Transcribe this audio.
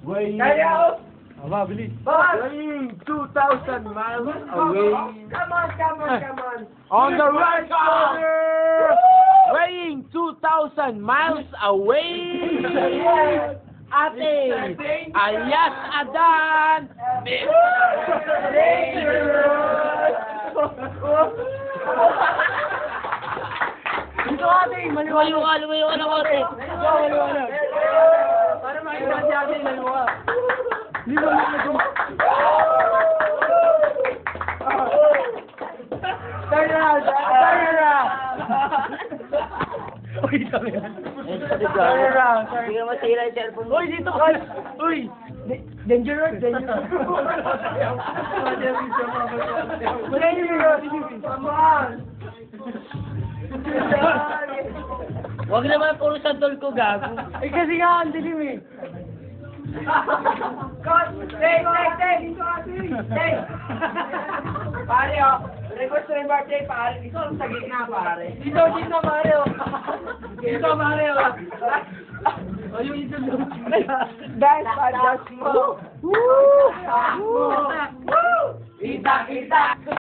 Weighing... Kaya ako! Aba, bilis. Weighing 2,000 miles away. Come on. On the right shoulder! Weighing 2,000 miles away! Ate! Alias Adan! Dito ate, Lumayo ka ng konti. maliwanag. Para makita si ate, maliwanag. Turn around! Uy, sabi na. Turn around! Hindi ka masira yung cellphone mo. Uy, dito ka! Uy! Dangerous! Come on! Huwag naman puro santol ko, gago. Eh kasi nga, ang dilim eh. Tay! Pare, oh. Request na yung birthday, pare. Dito lang sa gitna, pare. Dito, pare, oh. Dito, pare, oh. Oh, yung ito doon. Dance, dance mo. Woo! Kita!